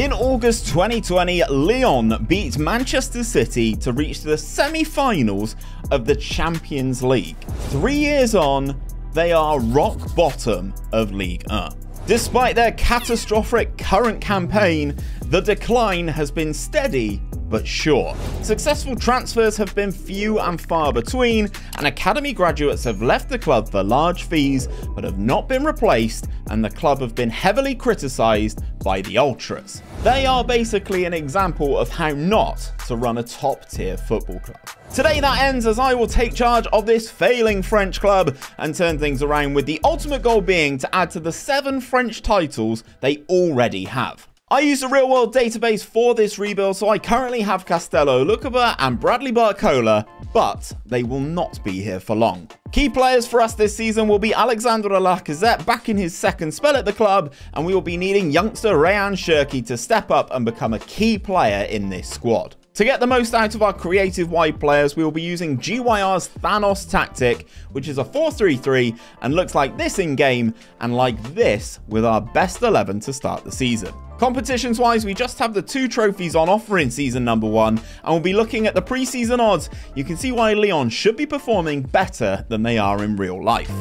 In August 2020, Lyon beat Manchester City to reach the semi-finals of the Champions League. 3 years on, they are rock bottom of Ligue 1. Despite their catastrophic current campaign, the decline has been steady but sure. Successful transfers have been few and far between, and academy graduates have left the club for large fees but have not been replaced, and the club have been heavily criticised by the ultras. They are basically an example of how not to run a top-tier football club. Today that ends as I will take charge of this failing French club and turn things around, with the ultimate goal being to add to the 7 French titles they already have. I used a real-world database for this rebuild, so I currently have 𝗕𝗨𝗬𝗜𝗚 and 𝗪𝗛𝗪𝗑𝗨, but they will not be here for long. Key players for us this season will be Alexandre Lacazette back in his 2nd spell at the club, and we will be needing youngster 𝗕𝗫𝗫𝗘𝗚 to step up and become a key player in this squad. To get the most out of our creative wide players, we will be using GYR's Thanos tactic, which is a 4-3-3 and looks like this in game, and like this with our best 11 to start the season. Competitions wise, we just have the 2 trophies on offer in season number 1, and we'll be looking at the pre-season odds. You can see why Lyon should be performing better than they are in real life.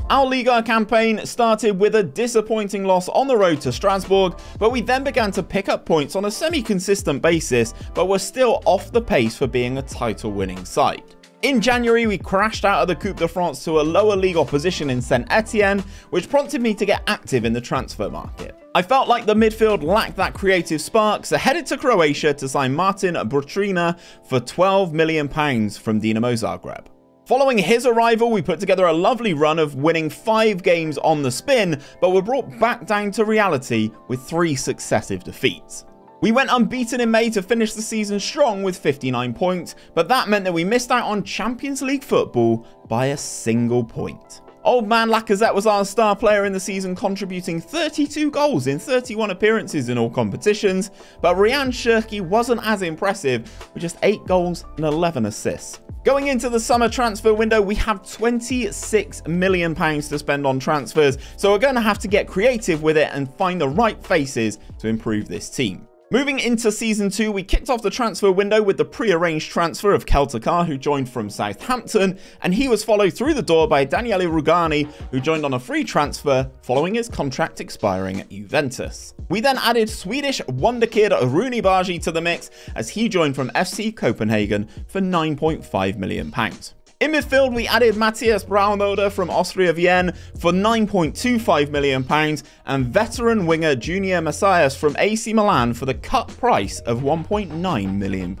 Our Ligue campaign started with a disappointing loss on the road to Strasbourg, but we then began to pick up points on a semi-consistent basis, but were still off the pace for being a title-winning side. In January, we crashed out of the Coupe de France to a lower league opposition in Saint-Etienne, which prompted me to get active in the transfer market. I felt like the midfield lacked that creative spark, so headed to Croatia to sign 𝗪𝗛𝗡𝗡𝗚 for £12 million from 𝗕𝗨𝗬𝗘𝗡 Zagreb. Following his arrival, we put together a lovely run of winning 5 games on the spin, but were brought back down to reality with 3 successive defeats. We went unbeaten in May to finish the season strong with 59 points, but that meant that we missed out on Champions League football by a single point. Old man Lacazette was our star player in the season, contributing 32 goals in 31 appearances in all competitions, but 𝗕𝗫𝗫𝗘𝗚 wasn't as impressive with just 8 goals and 11 assists. Going into the summer transfer window, we have £26 million to spend on transfers, so we're going to have to get creative with it and find the right faces to improve this team. Moving into season 2, we kicked off the transfer window with the pre-arranged transfer of Keltakar, who joined from Southampton, and he was followed through the door by Daniele Rugani, who joined on a free transfer following his contract expiring at Juventus. We then added Swedish wonderkid Rooney Bargi to the mix as he joined from FC Copenhagen for £9.5 million. In midfield, we added Matthias Braunode from Austria Vienna for £9.25 million and veteran winger Junior Messias from AC Milan for the cut price of £1.9 million.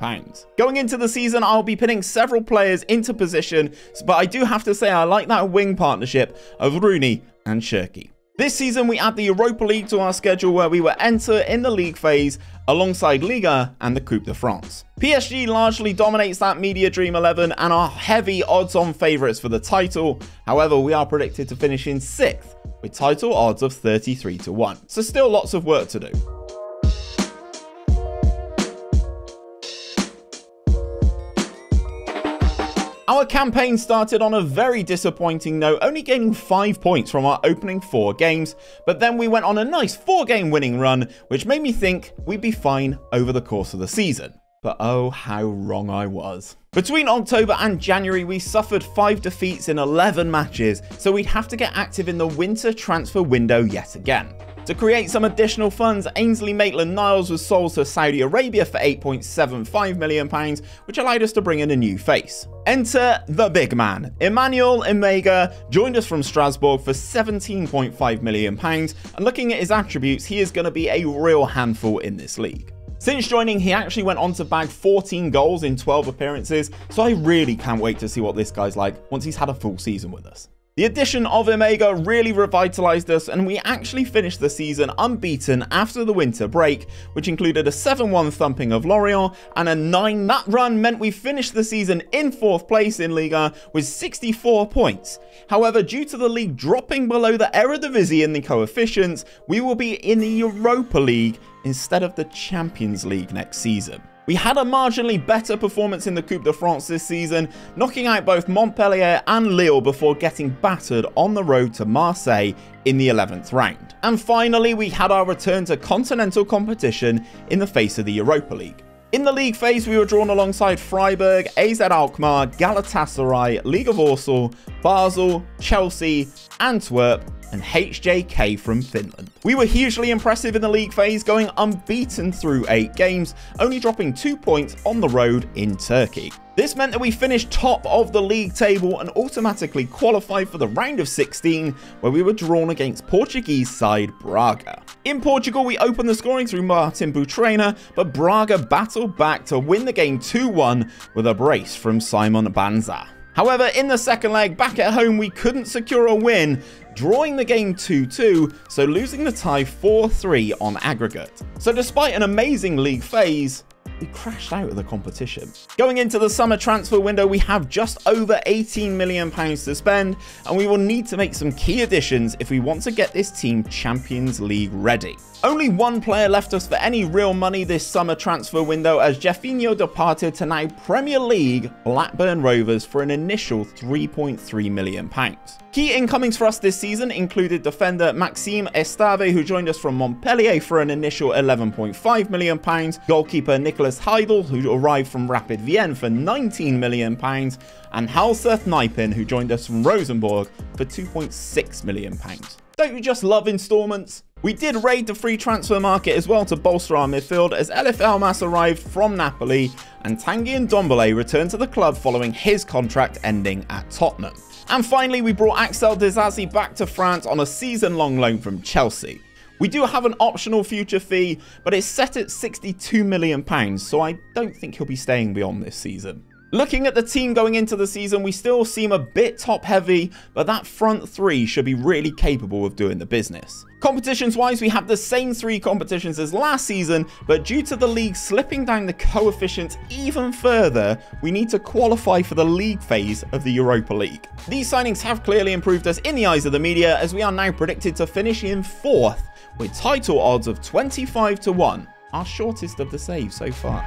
Going into the season, I'll be putting several players into position, but I do have to say I like that wing partnership of Rooney and Cherki. This season, we add the Europa League to our schedule, where we will enter in the league phase alongside Ligue and the Coupe de France. PSG largely dominates that media dream 11 and are heavy odds-on favourites for the title. However, we are predicted to finish in 6th with title odds of 33-1. So still lots of work to do. Our campaign started on a very disappointing note, only gaining 5 points from our opening 4 games, but then we went on a nice 4-game winning run, which made me think we'd be fine over the course of the season. But oh, how wrong I was. Between October and January, we suffered 5 defeats in 11 matches, so we'd have to get active in the winter transfer window yet again. To create some additional funds, Ainsley Maitland-Niles was sold to Saudi Arabia for £8.75 million, which allowed us to bring in a new face. Enter the big man. Emmanuel Omega joined us from Strasbourg for £17.5 million, and looking at his attributes, he is going to be a real handful in this league. Since joining, he actually went on to bag 14 goals in 12 appearances, so I really can't wait to see what this guy's like once he's had a full season with us. The addition of Omega really revitalized us, and we actually finished the season unbeaten after the winter break, which included a 7-1 thumping of Lorient and a 9. That run meant we finished the season in 4th place in Ligue with 64 points. However, due to the league dropping below the Eredivisie in the coefficients, we will be in the Europa League instead of the Champions League next season. We had a marginally better performance in the Coupe de France this season, knocking out both Montpellier and Lille before getting battered on the road to Marseille in the 11th round. And finally, we had our return to continental competition in the face of the Europa League. In the league phase, we were drawn alongside Freiburg, AZ Alkmaar, Galatasaray, Ligue Warsaw, Basel, Chelsea, Antwerp, and HJK from Finland. We were hugely impressive in the league phase, going unbeaten through 8 games, only dropping 2 points on the road in Turkey. This meant that we finished top of the league table and automatically qualified for the round of 16, where we were drawn against Portuguese side Braga. In Portugal, we opened the scoring through 𝗪𝗏𝗡𝗪, but Braga battled back to win the game 2-1 with a brace from 𝗪𝗏𝗡𝗪. However, in the second leg, back at home, we couldn't secure a win, drawing the game 2-2, so losing the tie 4-3 on aggregate. So despite an amazing league phase, we crashed out of the competition. Going into the summer transfer window, we have just over £18 million to spend, and we will need to make some key additions if we want to get this team Champions League ready. Only one player left us for any real money this summer transfer window, as Jefinho departed to now Premier League Blackburn Rovers for an initial £3.3 million. Key incomings for us this season included defender Maxime Estave, who joined us from Montpellier for an initial £11.5 million, goalkeeper Nicolas Heidel, who arrived from Rapid Vienna for £19 million, and 𝗪𝗪𝗡𝗘𝗬𝗓, who joined us from Rosenborg for £2.6 million. Don't you just love installments? We did raid the free transfer market as well to bolster our midfield, as Elif Elmas arrived from Napoli and Tanguy Ndombele returned to the club following his contract ending at Tottenham. And finally, we brought Axel Disasi back to France on a season-long loan from Chelsea. We do have an optional future fee, but it's set at £62 million, so I don't think he'll be staying beyond this season. Looking at the team going into the season, we still seem a bit top-heavy, but that front three should be really capable of doing the business. Competitions-wise, we have the same 3 competitions as last season, but due to the league slipping down the coefficients even further, we need to qualify for the league phase of the Europa League. These signings have clearly improved us in the eyes of the media, as we are now predicted to finish in 4th, with title odds of 25-1, our shortest of the saves so far.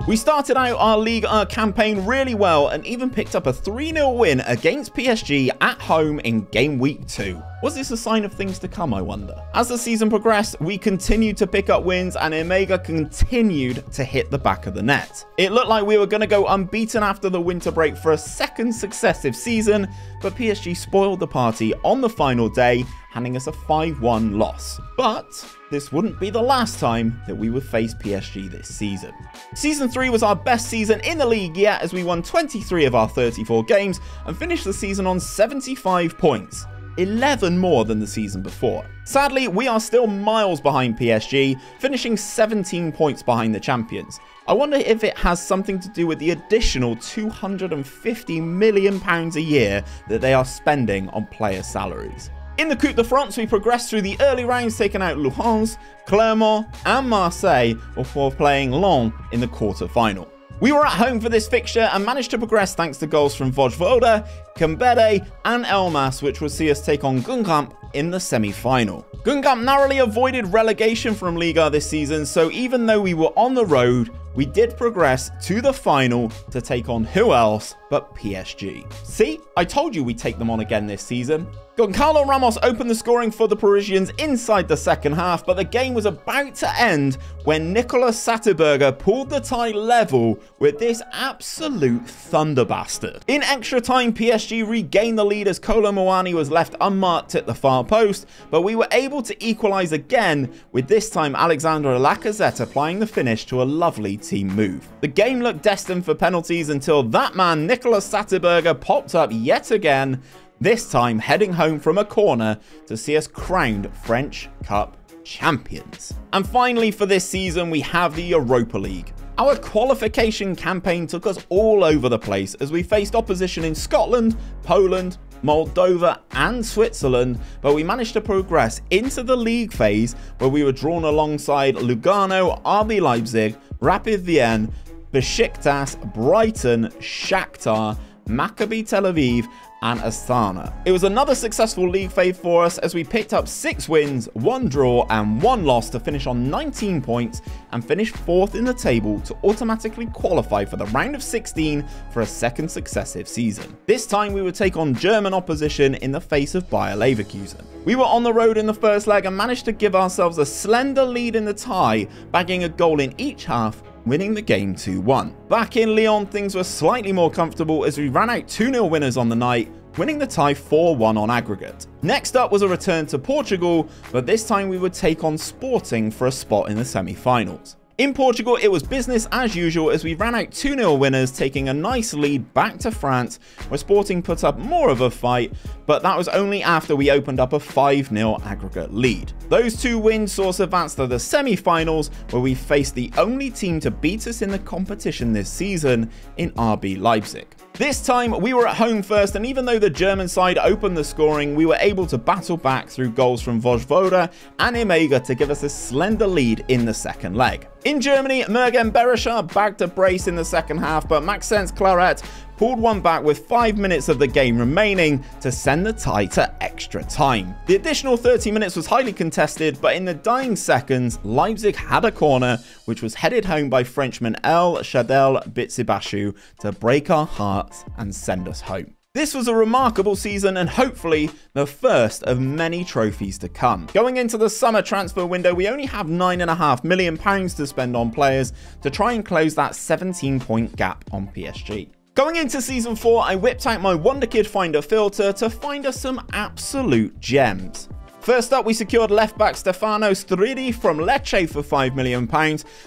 We started out our Ligue 1 campaign really well and even picked up a 3-0 win against PSG at home in game week 2. Was this a sign of things to come, I wonder? As the season progressed, we continued to pick up wins and 𝗪𝗏𝗧 continued to hit the back of the net. It looked like we were going to go unbeaten after the winter break for a 2nd successive season, but PSG spoiled the party on the final day, handing us a 5-1 loss. But this wouldn't be the last time that we would face PSG this season. Season 3 was our best season in the league yet, as we won 23 of our 34 games and finished the season on 75 points. 11 more than the season before. Sadly, we are still miles behind PSG, finishing 17 points behind the champions. I wonder if it has something to do with the additional £250 million a year that they are spending on player salaries. In the Coupe de France, we progressed through the early rounds, taking out Lyon, Clermont and Marseille before playing Lyon in the quarter-final. We were at home for this fixture and managed to progress thanks to goals from 𝗪𝗪𝗪𝗧, Kambede and Elmas, which would see us take on 𝗪𝗏𝗡 in the semi-final. 𝗪𝗏𝗡 narrowly avoided relegation from Ligue 1 this season, so even though we were on the road, we did progress to the final to take on who else but PSG. See, I told you we'd take them on again this season. Goncalo Ramos opened the scoring for the Parisians inside the second half, but the game was about to end when Nicolas Satterberger pulled the tie level with this absolute thunderbastard. In extra time, PSG regained the lead as Kolo Muani was left unmarked at the far post, but we were able to equalise again, with this time Alexandre Lacazette applying the finish to a lovely team move. The game looked destined for penalties until that man Nicolas Satterberger popped up yet again, this time heading home from a corner to see us crowned French Cup champions. And finally for this season, we have the Europa League. Our qualification campaign took us all over the place as we faced opposition in Scotland, Poland, Moldova and Switzerland, but we managed to progress into the league phase where we were drawn alongside Lugano, RB Leipzig, Rapid Vienna, Besiktas, Brighton, Shakhtar, Maccabi Tel Aviv, and Astana. It was another successful league fave for us as we picked up 6 wins, 1 draw and 1 loss to finish on 19 points and finish 4th in the table to automatically qualify for the round of 16 for a second successive season. This time we would take on German opposition in the face of Bayer Leverkusen. We were on the road in the first leg and managed to give ourselves a slender lead in the tie, bagging a goal in each half, winning the game 2-1. Back in Lyon, things were slightly more comfortable as we ran out 2-0 winners on the night, winning the tie 4-1 on aggregate. Next up was a return to Portugal, but this time we would take on Sporting for a spot in the semi-finals. In Portugal, it was business as usual as we ran out 2-0 winners, taking a nice lead back to France, where Sporting put up more of a fight, but that was only after we opened up a 5-0 aggregate lead. Those 2 wins saw us advance to the semi-finals, where we faced the only team to beat us in the competition this season in RB Leipzig. This time, we were at home first, and even though the German side opened the scoring, we were able to battle back through goals from 𝗕𝗏𝗘 and 𝗕𝗏𝗧 to give us a slender lead in the second leg. In Germany, 𝗕𝗏𝗘𝗚𝗓 bagged a brace in the second half, but Maxence Claret pulled one back with 5 minutes of the game remaining to send the tie to extra time. The additional 30 minutes was highly contested, but in the dying seconds, Leipzig had a corner, which was headed home by Frenchman 𝗕𝗨𝗬𝗑 to break our hearts and send us home. This was a remarkable season and hopefully the first of many trophies to come. Going into the summer transfer window, we only have £9.5 million to spend on players to try and close that 17-point gap on PSG. Going into Season 4, I whipped out my Wonderkid Finder filter to find us some absolute gems. First up, we secured left-back Stefano Sturridge from Lecce for £5 million,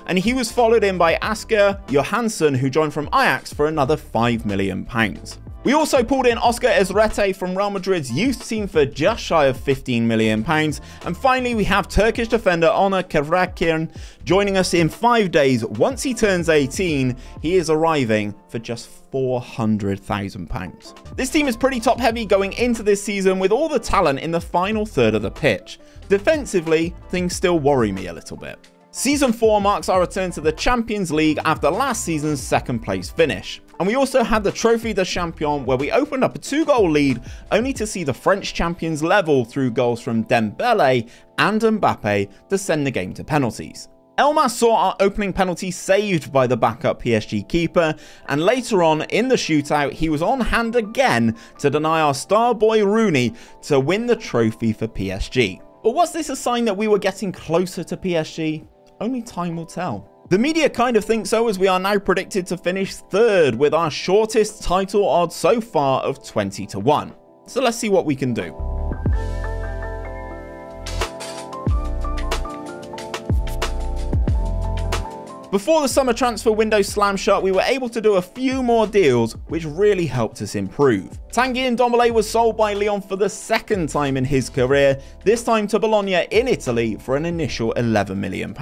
and he was followed in by Asger Johansson, who joined from Ajax for another £5 million. We also pulled in Oscar Ezrete from Real Madrid's youth team for just shy of £15 million. And finally, we have Turkish defender Onur Karakiran joining us in 5 days. Once he turns 18, he is arriving for just £400,000. This team is pretty top heavy going into this season with all the talent in the final third of the pitch. Defensively, things still worry me a little bit. Season 4 marks our return to the Champions League after last season's second place finish. And we also had the Trophée des Champions, where we opened up a 2-goal lead only to see the French champions level through goals from Dembélé and Mbappé to send the game to penalties. Elmas saw our opening penalty saved by the backup PSG keeper, and later on in the shootout he was on hand again to deny our star boy Rooney to win the trophy for PSG. But was this a sign that we were getting closer to PSG? Only time will tell. The media kind of think so, as we are now predicted to finish 3rd with our shortest title odds so far of 20-1. So let's see what we can do. Before the summer transfer window slammed shut, we were able to do a few more deals, which really helped us improve. Tanguy Ndombele was sold by Lyon for the 2nd time in his career, this time to Bologna in Italy for an initial £11 million.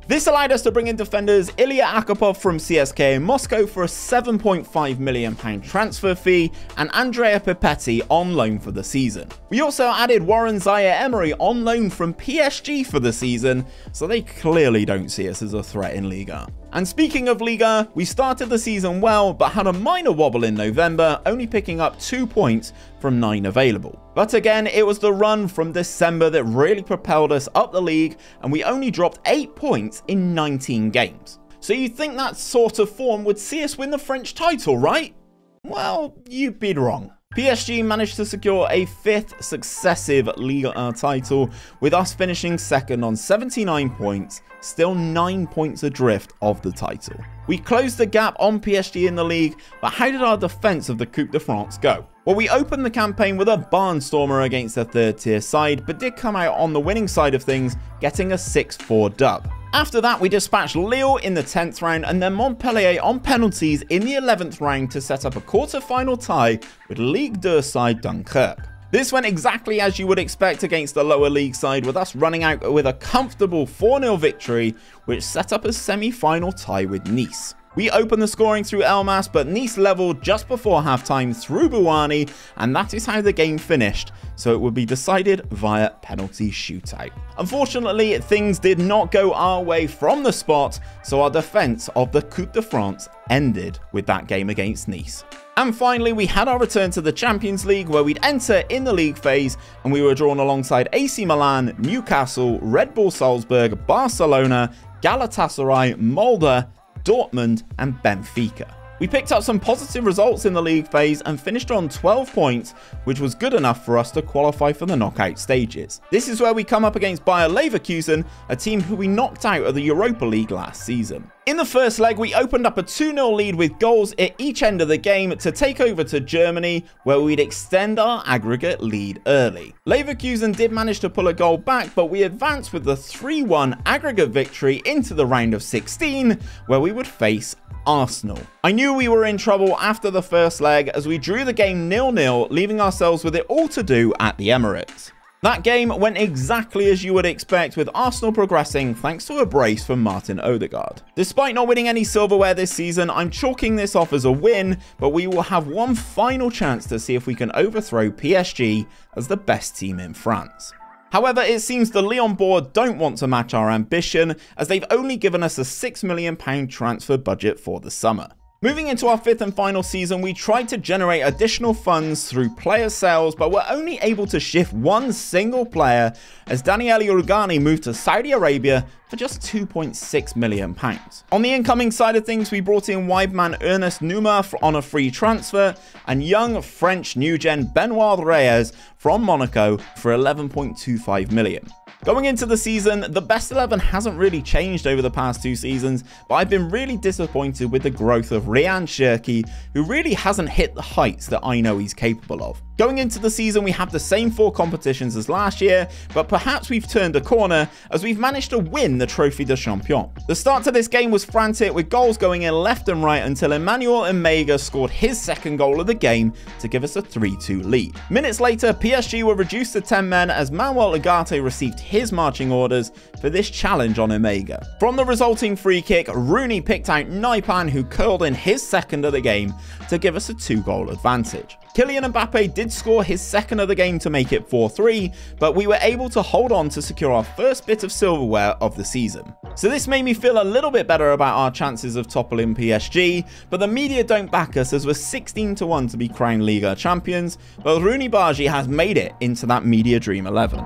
This allowed us to bring in defenders Ilya Akopov from CSKA Moscow for a £7.5 million transfer fee and Andrea Pipetti on loan for the season. We also added Warren Zaïre-Emery on loan from PSG for the season, so they clearly don't see us as a threat in Ligue. And speaking of Liga, we started the season well, but had a minor wobble in November, only picking up 2 points from 9 available. But again, it was the run from December that really propelled us up the league, and we only dropped 8 points in 19 games. So you'd think that sort of form would see us win the French title, right? Well, you'd be wrong. PSG managed to secure a 5th successive Ligue 1 title, with us finishing 2nd on 79 points, still 9 points adrift of the title. We closed the gap on PSG in the league, but how did our defence of the Coupe de France go? Well, we opened the campaign with a barnstormer against a 3rd tier side, but did come out on the winning side of things, getting a 6-4 dub. After that, we dispatched Lille in the 10th round and then Montpellier on penalties in the 11th round to set up a quarter-final tie with Ligue 2 side Dunkirk. This went exactly as you would expect against the lower league side, with us running out with a comfortable 4-0 victory, which set up a semi-final tie with Nice. We opened the scoring through Elmas, but Nice leveled just before halftime through Buani, and that is how the game finished, so it would be decided via penalty shootout. Unfortunately, things did not go our way from the spot, so our defence of the Coupe de France ended with that game against Nice. And finally, we had our return to the Champions League, where we'd enter in the league phase, and we were drawn alongside AC Milan, Newcastle, Red Bull Salzburg, Barcelona, Galatasaray, Molde, Dortmund, and Benfica. We picked up some positive results in the league phase and finished on 12 points, which was good enough for us to qualify for the knockout stages. This is where we come up against Bayer Leverkusen, a team who we knocked out of the Europa League last season. In the first leg, we opened up a 2-0 lead with goals at each end of the game to take over to Germany, where we'd extend our aggregate lead early. Leverkusen did manage to pull a goal back, but we advanced with the 3-1 aggregate victory into the round of 16, where we would face Arsenal. I knew we were in trouble after the first leg, as we drew the game 0-0, leaving ourselves with it all to do at the Emirates. That game went exactly as you would expect, with Arsenal progressing thanks to a brace from Martin Odegaard. Despite not winning any silverware this season, I'm chalking this off as a win, but we will have one final chance to see if we can overthrow PSG as the best team in France. However, it seems the Lyon board don't want to match our ambition, as they've only given us a £6 million transfer budget for the summer. Moving into our 5th and final season, we tried to generate additional funds through player sales, but were only able to shift one single player, as Daniele Rugani moved to Saudi Arabia for just £2.6 million. On the incoming side of things, we brought in wide man Ernest Nouma on a free transfer, and young French new-gen Benoit Reyes from Monaco for £11.25 million. Going into the season, the best 11 hasn't really changed over the past 2 seasons, but I've been really disappointed with the growth of Ryan Cherki, who really hasn't hit the heights that I know he's capable of. Going into the season, we have the same 4 competitions as last year, but perhaps we've turned a corner as we've managed to win the Trophy des Champions. The start to this game was frantic, with goals going in left and right until Emmanuel Ōmega scored his second goal of the game to give us a 3-2 lead. Minutes later, PSG were reduced to 10 men as Manuel Ugarte received his marching orders for this challenge on Ōmega. From the resulting free kick, Rooney picked out 𝗕𝗙, who curled in his second of the game to give us a 2-goal advantage. Kylian Mbappe did score his second of the game to make it 4-3, but we were able to hold on to secure our first bit of silverware of the season. So this made me feel a little bit better about our chances of toppling PSG, but the media don't back us, as we're 16-1 to be crowned Ligue champions, but 𝗕𝗙𝗓𝗓 has made it into that media dream 11.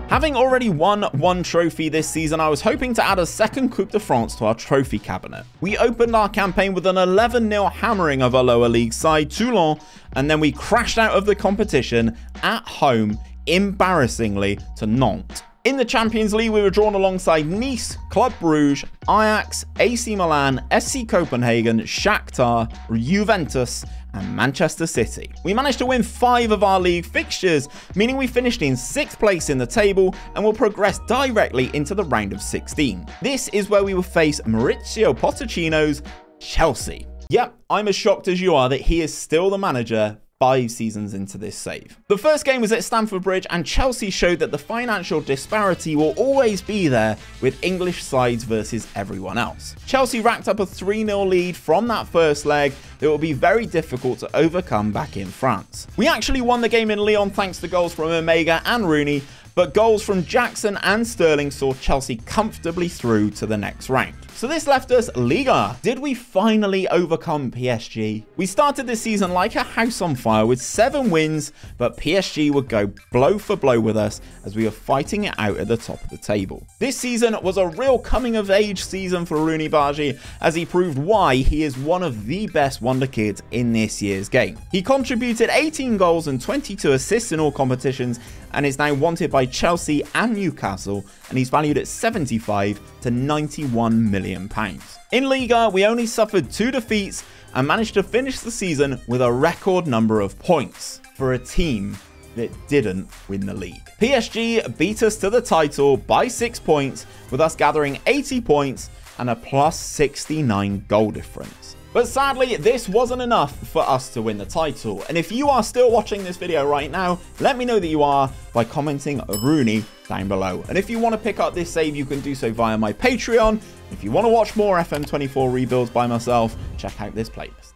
Having already won 1 trophy this season, I was hoping to add a second Coupe de France to our trophy cabinet. We opened our campaign with an 11-0 hammering of our lower league side, Toulon, and then we crashed out of the competition at home, embarrassingly, to Nantes. In the Champions League, we were drawn alongside Nice, Club Brugge, Ajax, AC Milan, SC Copenhagen, Shakhtar, Juventus, and Manchester City. We managed to win 5 of our league fixtures, meaning we finished in 6th place in the table and will progress directly into the round of 16. This is where we will face Maurizio Pochettino's Chelsea. Yep, I'm as shocked as you are that he is still the manager 5 seasons into this save. The first game was at Stamford Bridge, and Chelsea showed that the financial disparity will always be there with English sides versus everyone else. Chelsea racked up a 3-0 lead from that first leg that will be very difficult to overcome back in France. We actually won the game in Lyon thanks to goals from Ōmega and Rooney, but goals from Jackson and Sterling saw Chelsea comfortably through to the next round. So this left us Ligue. Did we finally overcome PSG? We started this season like a house on fire with 7 wins, but PSG would go blow for blow with us as we were fighting it out at the top of the table. This season was a real coming of age season for 𝗕𝗙𝗓𝗓, as he proved why he is one of the best wonder kids in this year's game. He contributed 18 goals and 22 assists in all competitions, and is now wanted by Chelsea and Newcastle, and he's valued at 75 to 91 million pounds. In Liga, we only suffered 2 defeats and managed to finish the season with a record number of points for a team that didn't win the league. PSG beat us to the title by 6 points, with us gathering 80 points and a plus 69 goal difference. But sadly, this wasn't enough for us to win the title. And if you are still watching this video right now, let me know that you are by commenting Rooney down below. And if you want to pick up this save, you can do so via my Patreon. If you want to watch more FM24 rebuilds by myself, check out this playlist.